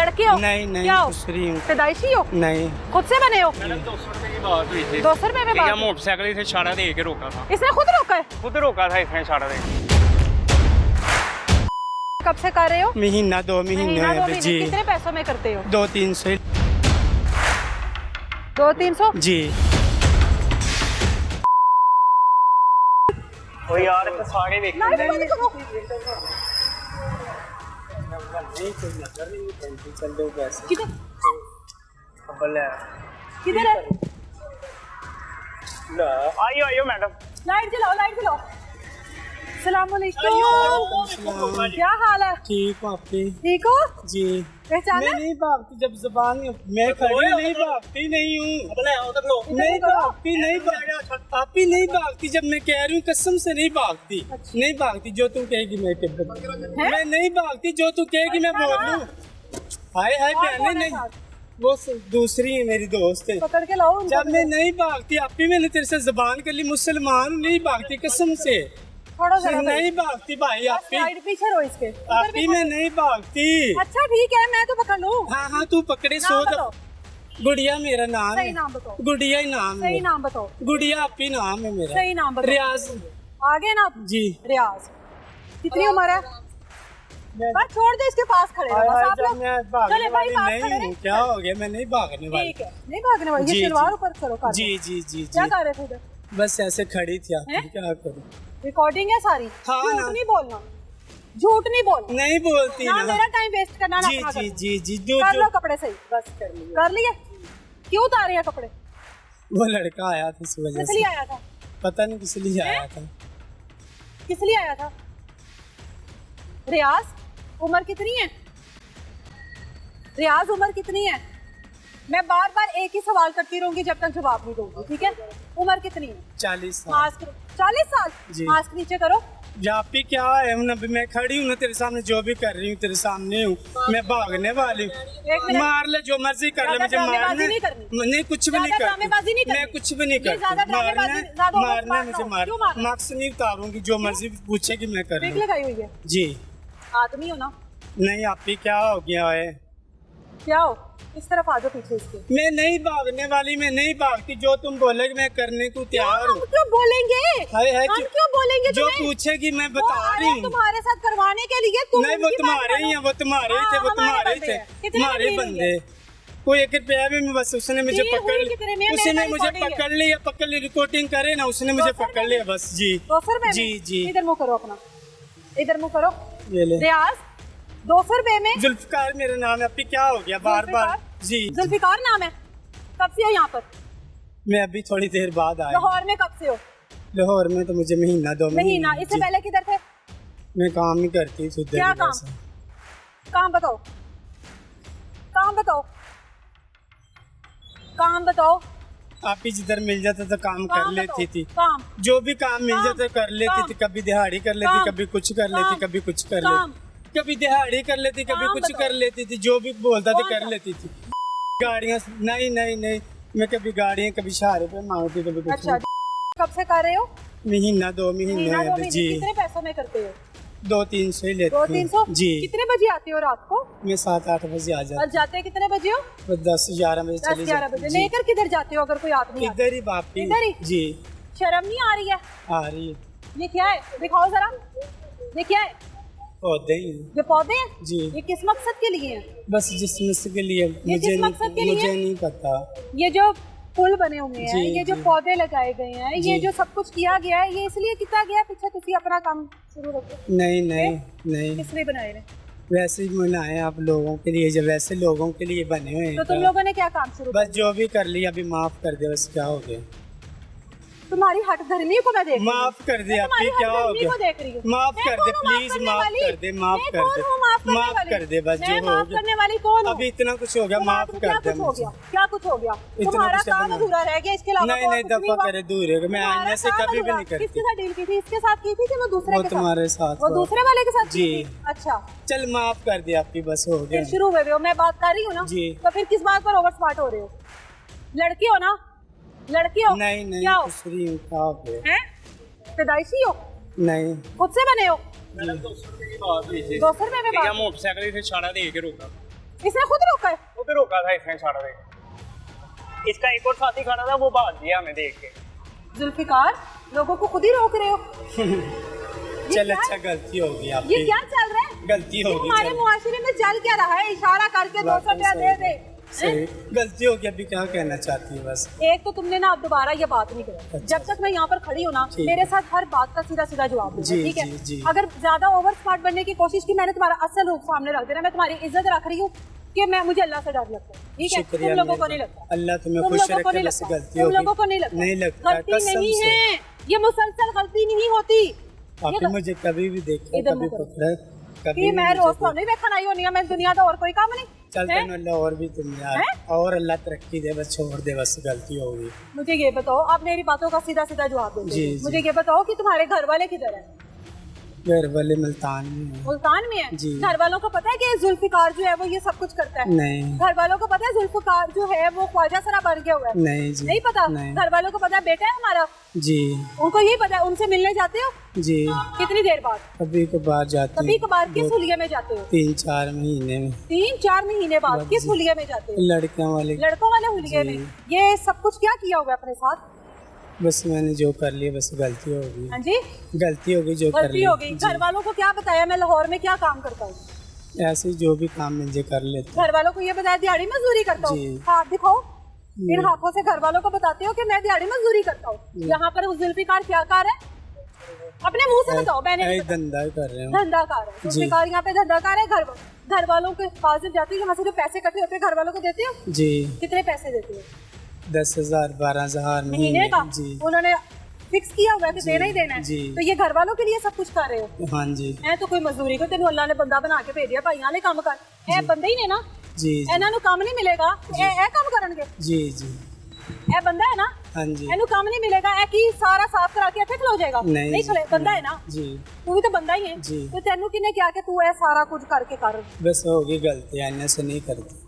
लड़के हो? नहीं नहीं, क्या हो? दूसरी हूँ। पैदाइशी हो? नहीं। खुद से बने हो? मैडम 200 रुपए की बात हुई थी। 200 रुपए में या बात? मोटरसाइकिल से इशारा दे के रोका था। इसने खुद रोका है? खुद रोका था इसने इशारा दे के। कब से कर रहे हो? महीना 2 महीने महीना 2 है महीने। जी। कितने पैसों में करते हो? 200-300 200-300? जी। ओ यार तो सारे देख लाइट बंद करो। किधर किधर है? आइयो आइयो मैडम। लाइट जलाओ, लाइट जलाओ। सलाम अलैकुम। क्या हाल है? ठीक हूँ आपकी? ठीक हो? जी। पहचाना? मैं नहीं भागती जब जुबान मैं खड़ी नहीं भागती नहीं हूँ। नहीं भागती नहीं आप ही नहीं भागती जब मैं कह रही हूँ कसम से नहीं भागती। अच्छा। नहीं भागती जो तू कहेगी मैं मैं नहीं भागती जो तू कहेगी मैं बोल लूँ। हाय हाय और बहने कौन है नहीं साथ? वो दूसरी है मेरी दोस्त है। पकड़ के लाओ उनको। जब मैं नहीं भागती आप ही मैंने तेरे से जुबान कर ली मुसलमान हूँ, नहीं भागती कसम से। थोड़ा सा नहीं भागती भाई आप ही साइड पीछे रहो इसके। आप ही मैं नहीं भागती। अच्छा ठीक है, मैं तो पकड़ लूं। हाँ हाँ तू पकड़े नाम सो बताओ। गुड़िया मेरा नाम सही है। नाम बताओ। गुड़िया ही नाम सही है। नाम बताओ। गुड़िया आप ही नाम है मेरा। सही नाम बताओ। रियाज। आगे ना जी। रियाज। कितनी उम्र है? बस छोड़ दे, इसके पास खड़े रहो बस आप लोग। मैं भागने चले भाई, वाली पास नहीं खड़े हूँ। रहे। क्या हो गया मैं नहीं भागने वाली। ठीक है, नहीं भागने वाली। जी, ये शलवार जी। ऊपर करो कर। जी जी जी क्या जी। कर रहे थे इधर? बस ऐसे खड़ी थी आप हैं? क्या करूँ। रिकॉर्डिंग है सारी। हाँ झूठ ना। नहीं बोलना, झूठ नहीं बोलना। नहीं बोलती ना ना। मेरा टाइम वेस्ट करना ना जी अपना जी करना। जी जी जो कर लो जो कपड़े सही। बस कर लिए। क्यों उतारे हैं कपड़े? वो लड़का आया था इस वजह किस से। लिए आया था? पता नहीं किस लिए आया था। किस लिए आया था? रियाज उम्र कितनी है? रियाज उम्र कितनी है? मैं बार बार एक ही सवाल करती रहूंगी जब तक जवाब नहीं दूंगी, ठीक है? उम्र कितनी है? 40 साल। मास्क 40 साल। जी। मास्क नीचे करो। यहाँ पे क्या है मैं खड़ी हूँ ना तेरे सामने जो भी कर रही हूँ तेरे सामने हूँ। मैं भागने वाली एक हूँ। मिनट। मार ले जो मर्जी कर ले मुझे ड्रामेबाजी मारना नहीं करनी। नहीं कुछ भी नहीं ज़्यादा ड्रामेबाजी नहीं करती करनी। मैं कुछ भी नहीं ये ज़्यादा करती ड्रामेबाजी, ज़्यादा मारना ओवर मुझे स्मार्ट क्यों मार मारना? मार्क्स नहीं उतारूंगी जो मर्जी पूछेगी मैं कर पिक लूँ। लगाई हुई है। जी। आदमी हो ना? नहीं आप ही क्या हो गया है। क्या हो? इस तरफ आ जाओ पीछे इसके। मैं नहीं भागने वाली मैं नहीं भागती जो तुम बोलोगे मैं करने को तैयार हम हूँ। क्यों बोलेंगे? हाय हाय हम क्यों बोलेंगे जो तुम्हें? पूछेगी मैं वो बता आ रही रहे हैं हूँ। तुम्हारे साथ करवाने के लिए। तुम नहीं वो उनकी बात तुम्हारे ही मानो। हैं वो तुम्हारे ही थे वो हाँ, तुम्हारे ही हमारे थे बंदे हैं। कितने तुम्हारे में बंदे। कोई 1 रुपया भी बस उसने मुझे डील पकड़ हुई कितने में? उसने मेरा मुझे recording है। पकड़ ली रिकॉर्डिंग करे ना उसने मुझे 200 पकड़ लिया बस जी 200 रुपए जी जी। इधर मुंह करो अपना, इधर मुंह करो। ये ले रियाज 200 रुपए में। जुल्फकार मेरा नाम है। अभी क्या हो गया बार बार जी। जुल्फिकार नाम है। कब से हो यहाँ पर? मैं अभी थोड़ी देर बाद आया। लाहौर में कब से हो? लाहौर में तो मुझे महीना 2 महीना। इससे जी। पहले किधर थे? मैं काम ही करती थी उधर क्या ही काम? बस। काम बताओ, काम बताओ, काम बताओ। आप ही जिधर मिल जाता तो काम कर काम लेती बताओ। थी। काम जो भी काम मिल काम, जाता कर लेती काम, थी। कभी दिहाड़ी कर लेती काम, कभी कुछ कर लेती काम, कभी कुछ कर काम, लेती कभी दिहाड़ी कर लेती कभी काम कुछ बताओ। कर लेती थी। जो भी बोलता था कौन कर सा? लेती थी। गाड़ियाँ नहीं नहीं नहीं मैं कभी गाड़ियाँ कभी सहारे पे मांगती कभी कुछ अच्छा। कब से कर रहे हो? महीना 2 महीने महीना 2 महीने। जी। कितने पैसों में करते हो? 200-300 ही लेती 200-300। हूँ जी। कितने बजे आते हो रात को? मैं 7-8 बजे आ और जाती जाते कितने बजे हो? हूँ 10-11 बजे चली 10-11 बजे। जाती हूँ। लेकर किधर जाते हो अगर कोई आदमी आता? इधर ही बापी इधर ही? जी शर्म नहीं आ रही है? आ रही है। ये क्या है? दिखाओ जरा। ये क्या है? पौधे ही ये पौधे हैं? जी। ये किस मकसद के लिए हैं? बस जिस के लिए किस मकसद के लिए? मुझे नहीं पता। ये जो पुल बने हुए हैं, जी, ये जो जी। पौधे लगाए गए हैं, ये जी। जो सब कुछ किया गया है, ये इसलिए किया गया है? पीछे तुसी अपना काम शुरू रखो। नहीं नहीं नहीं किसने बनाए हैं? वैसे ही बनाए आप लोगों के लिए जब वैसे लोगों के लिए बने हुए हैं तो तुम लोगों ने क्या काम शुरू बस जो भी कर लिया अभी माफ कर दे बस क्या हो गया। तुम्हारी हट धर्मी को मैं देख रही हूँ। माफ कर दे आप तुम्हारी क्या हो हटधर्मी को गया। देख रही हूँ। माफ मैं कर दे कौन हूँ माफ प्लीज करने माफ वाली? कर दे माफ मैं कर कौन दे हूँ माफ करने माफ वाली? कर दे बस मैं जो हो माफ गया। करने वाली कौन हूँ? अभी इतना कुछ हो गया माफ कर क्या दे कुछ हो मुझे। गया? क्या कुछ हो गया? इतना तुम्हारा कुछ काम नहीं। अधूरा रह गया, इसके अलावा नहीं और नहीं कुछ दफा हुआ? करे दूर है मैं तुम्हारा आईने से काम कभी भी अधूरा। नहीं करती। किसके साथ डील की थी? इसके साथ की थी कि वो दूसरे वो के साथ? तुम्हारे साथ वो दूसरे वाले के साथ की जी। थी? अच्छा। चल माफ कर दे आपकी बस हो गया। फिर शुरू हुए हो, मैं बात कर रही हूँ ना? जी। तो फिर किस बात पर ओवर स्मार्ट हो रहे हो? लड़की हो ना? लड़की हो? नहीं नहीं क्या हो? दूसरी हूँ क्या हो गया। हैं? पैदाइशी हो? नहीं खुद से बने हो? मैडम 200 रुपए की बात हुई थी। 200 रुपए में या बात? मोटरसाइकिल से इशारा दे के रोका। इसने खुद रोका है। वो भी रोका था इसने इशारा देके। इसका एक और साथी खड़ा था, वो भाग गया हमें देख के। जुल्फिकार, लोगों को खुद ही रोक रहे हो। चल अच्छा गलती हो गई आपकी। ये क्या चल रहा है? गलती हो गई। हमारे मुआशरे में चल क्या रहा है? इशारा करके 200 रुपया दे दे। सही गलती हो गई, अभी क्या कहना चाहती है बस। एक तो तुमने ना अब दोबारा ये बात नहीं करी। जब तक मैं यहाँ पर खड़ी हूँ ना, मेरे साथ हर बात का सीधा सीधा जवाब देना, ठीक है? अगर ज्यादा ओवर स्मार्ट बनने की कोशिश की, मैंने तुम्हारा असल रूप सामने रख देना। मैं तुम्हारी इज्जत रख रही हूँ कि मैं मुझे अल्लाह से डर लगता है, ठीक है? तुम लोगों को नहीं लगता। अल्लाह तुम्हें खुश रखे, बस गलती हो तुम गई। लोगों को नहीं लगता। नहीं लगता, गलती नहीं है, ये मुसलसल गलती नहीं होती। आपने मुझे कभी भी देखा, कभी पकड़ा, कभी मैं रोज तो नहीं देखा नहीं होनी है। मैं दुनिया का और कोई काम नहीं। चलते अल्लाह और भी तुम यार, और अल्लाह तरक्की दे, बस छोड़ दे, बस गलती हो गई। मुझे ये बताओ, आप मेरी बातों का सीधा सीधा जवाब दो। जी, मुझे ये बताओ कि तुम्हारे घर वाले किधर हैं? घर वाले मुल्तान में है। मुल्तान में है? जी। घर वालों को पता है कि जुल्फिकार जो है वो ये सब कुछ करता है? नहीं। घर वालों को पता है जुल्फिकार जो है वो ख्वाजा सरा बन गया हुआ है? नहीं जी। नहीं पता? नहीं। घर वालों को पता है बेटा है हमारा? जी। उनको यही पता है? उनसे मिलने जाते हो? जी। कितनी देर बाद? कभी कभार जाते, कभी कभार किस हुलिये में जाते हो? 3-4 महीने में। 3-4 महीने बाद किस हुलिये में जाते हो? लड़कियों वाले, लड़कों वाले हुलिये में। ये सब कुछ क्या किया हुआ है अपने साथ? बस मैंने जो कर लिया, बस गलती हो गई। हाँ जी, गलती हो गई, जो कर गलती लिया। हो गई। घर वालों को क्या बताया मैं लाहौर में क्या काम करता हूँ? ऐसे जो भी काम मुझे कर लेते। घर वालों को ये बताया दिहाड़ी मजदूरी करता हूँ? जी। हाथ दिखाओ। इन हाथों से घर वालों को बताते हो कि मैं दिहाड़ी मजदूरी करता हूँ। यहाँ पर उस जुल्फिकार क्या कार है? अपने मुंह से बताओ। मैंने धंधा कर रहे हो। धंधाकार है जुल्फिकार, यहाँ पे धंधाकार है। घर वालों के पास जब जाती हो, यहाँ से जो पैसे इकट्ठे होते हैं घर वालों को देते हो? जी। कितने पैसे देते हो? 10,000 12,000 महीने का? जी। उन्होंने फिक्स किया हुआ है कि देना ही देना है। जी। तो ये घर वालों के लिए सब कुछ कर रहे हो? हाँ जी। ऐ तो कोई मजदूरी को तेन अल्लाह ने बंदा बना के भेजिया, भाइयों ने काम कर। ऐ बंदे ही ने ना? जी। ਇਹਨਾਂ ਨੂੰ ਕੰਮ ਨਹੀਂ ਮਿਲੇਗਾ, ਇਹ ਕੰਮ ਕਰਨਗੇ? जी जी। ਇਹ ਬੰਦਾ है ना? हाँ जी। ਇਹਨੂੰ ਕੰਮ नहीं मिलेगा, ਇਹ ਕੀ ਸਾਰਾ ਸਾਫ਼ ਕਰਾ ਕੇ ਇੱਥੇ ਖਲੋ ਜਾਏਗਾ? नहीं ਖਲੇ, ਬੰਦਾ है ना? जी। तू भी तो बंदा ही है। जी। तो तेनू किने क्या कि तू ये सारा कुछ करके कर? बस होगी गलती, आने से नहीं करती।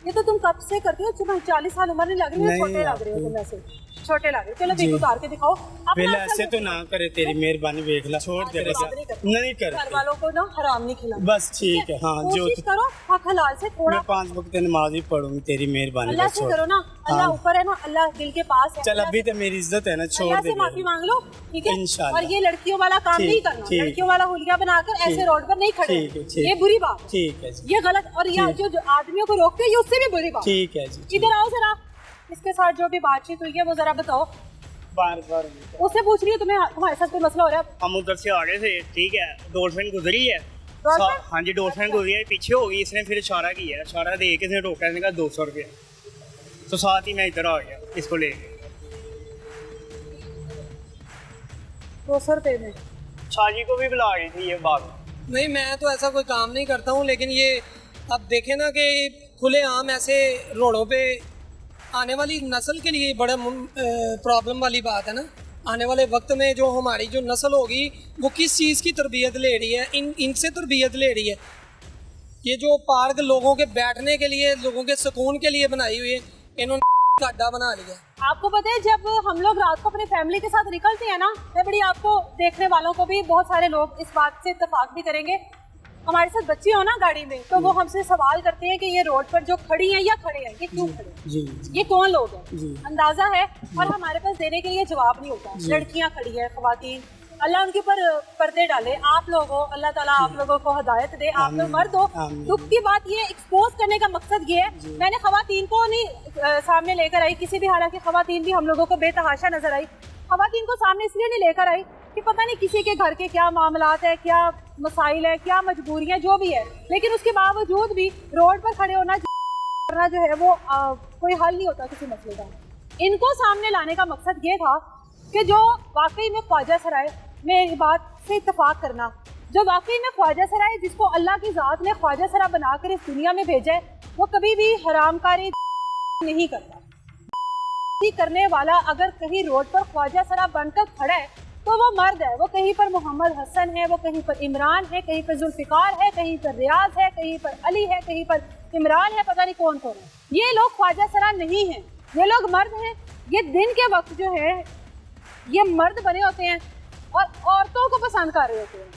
ये तो तुम कब से करते हो? तुम्हें 40 साल उम्र नहीं लग रही है, छोटे लग रहे हो तुम वैसे, छोटे लग रहे हो। चलो जी। देखो उतार के दिखाओ। पहले ऐसे तो ना करे, तेरी मेहरबानी देख ला, छोड़ दे बस। नहीं घर करते, वालों को ना हराम नहीं खिलाना। बस ठीक है। हाँ जो कोशिश करो हक हलाल से थोड़ा। मैं 5 वक्त नमाज ही पढ़ूंगी, तेरी मेहरबानी। अल्लाह से करो ना, अल्लाह ऊपर है ना, अल्लाह दिल के पास है। चल अभी तो मेरी इज्जत है ना, छोड़ अल्लाह दे। से माफी मांग लो, ठीक है? इंशाल्लाह। और ये लड़कियों वाला काम ठीक, नहीं करना। ठीक। लड़कियों वाला हुलिया बनाकर ऐसे रोड पर नहीं खड़े, ठीक है, ठीक। ये बुरी बात है। ठीक है जी। ये गलत। और ये जो आदमियों को रोकते हैं, ये उससे भी बुरी बात। ठीक है जी। इधर आओ जरा, इसके साथ जो भी बातचीत हुई है वो जरा बताओ। बार बार उससे पूछ रही हूँ तुम्हें, तुम्हारे साथ कोई मसला हो रहा है? हम उधर से आ रहे थे, ठीक है, डॉल्फिन गुजरी है। डॉल्फिन? हाँ जी, डॉल्फिन गुजरी है, पीछे हो गई। इसने फिर इशारा किया, इशारा दे के इसने रोका, इसने कहा 200 रुपया। तो साथ ही मैं इधर आ गया इसको लेके। 200 रुपए में? शाजी को भी बुला रही थी ये बात। नहीं, मैं तो ऐसा कोई काम नहीं करता हूँ, लेकिन ये अब देखें ना कि खुलेआम ऐसे रोडों पे आने वाली नस्ल के लिए बड़ा प्रॉब्लम वाली बात है ना। आने वाले वक्त में जो हमारी जो नस्ल होगी वो किस चीज़ की तरबियत ले रही है? इनसे तरबियत ले रही है। ये जो पार्क लोगों के बैठने के लिए, लोगों के सुकून के लिए बनाई हुई है, इन्होंने गड्ढा बना लिया। आपको पता है जब हम लोग रात को अपनी फैमिली के साथ निकलते हैं ना, मैं बड़ी आपको देखने वालों को भी बहुत सारे लोग इस बात से इत्तेफाक भी करेंगे, हमारे साथ बच्चे हो ना गाड़ी में, तो वो हमसे सवाल करते हैं कि ये रोड पर जो खड़ी हैं या खड़े हैं, ये क्यों खड़े हैं? जी। ये कौन लोग हैं? जी। अंदाजा है, और हमारे पास देने के लिए जवाब नहीं होता। लड़कियां खड़ी है, खवातीन, अल्लाह उनके ऊपर पर्दे डाले। आप लोग हो, अल्लाह ताला आप लोगों को हिदायत दे, आप लोग मर्द हो। दुख की बात ये एक्सपोज करने का मकसद ये है, मैंने खवातीन को नहीं सामने लेकर आई किसी भी, हालांकि खवातीन भी हम लोगों को बेतहाशा नजर आई। खवातीन को सामने इसलिए नहीं लेकर आई कि पता नहीं किसी के घर के क्या मामलात है, क्या मसाइल है, क्या मजबूरियां जो भी है, लेकिन उसके बावजूद भी रोड पर खड़े होना जो है वो कोई हल नहीं होता किसी मसले का। इनको सामने लाने का मकसद ये था कि जो वाकई में ख्वाजा सराय, मेरी बात से इत्तेफाक करना, जो वाकई में ख्वाजा सराय जिसको अल्लाह की ज़ात ने ख्वाजा सरा बनाकर इस दुनिया में भेजा है, वो कभी भी हरामकारी नहीं करता। करने वाला अगर कहीं रोड पर ख्वाजा सरा बनकर खड़ा है तो वो मर्द है। वो कहीं पर मोहम्मद हसन है, वो कहीं पर इमरान है, कहीं पर जुल्फिकार है, कहीं पर रियाज है, कहीं पर अली है, कहीं पर इमरान है, पता नहीं कौन कौन है। ये लोग ख्वाजा सरा नहीं हैं, ये लोग मर्द हैं। ये दिन के वक्त जो है ये मर्द बने होते हैं और औरतों को पसंद कर रहे होते हैं।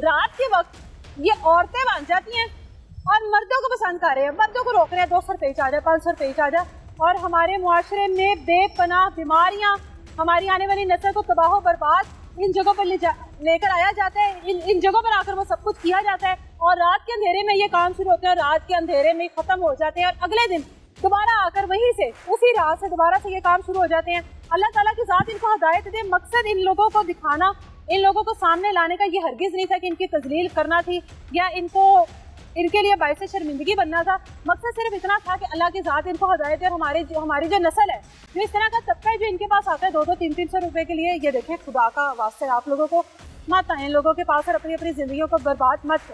रात के वक्त ये औरतें बन जाती हैं और मर्दों को पसंद कर रहे हैं, मर्दों को रोक रहे हैं 200 रुपये आ जाए, 500 रुपये आ जाए। और हमारे मुआशरे में बेपनाह बीमारियां, हमारी आने वाली नस्ल को तबाह बर्बाद इन जगहों पर लेकर आया जाता है, इन जगहों पर आकर वो सब कुछ किया जाता है और रात के अंधेरे में ये काम शुरू होते हैं और रात के अंधेरे में खत्म हो जाते हैं और अगले दिन दोबारा आकर वहीं से उसी रात से दोबारा से ये काम शुरू हो जाते हैं। अल्लाह ताला की ज़ात इनको हिदायत दे। मकसद इन लोगों को दिखाना, इन लोगों को सामने लाने का ये हरगिज नहीं था कि इनकी तजलील करना थी या इनके लिए बायसे शर्मिंदगी बनना था। मकसद सिर्फ इतना था कि अल्लाह की ज़ात इनको हिदायत दे और हमारी जो नस्ल है, जो इस तरह का तबका है जो इनके पास आता है 200-300 रुपए के लिए, ये देखें खुदा का वास्ते आप लोगों को मत आए इन लोगों के पास और अपनी अपनी जिंदगियों को बर्बाद मत करें।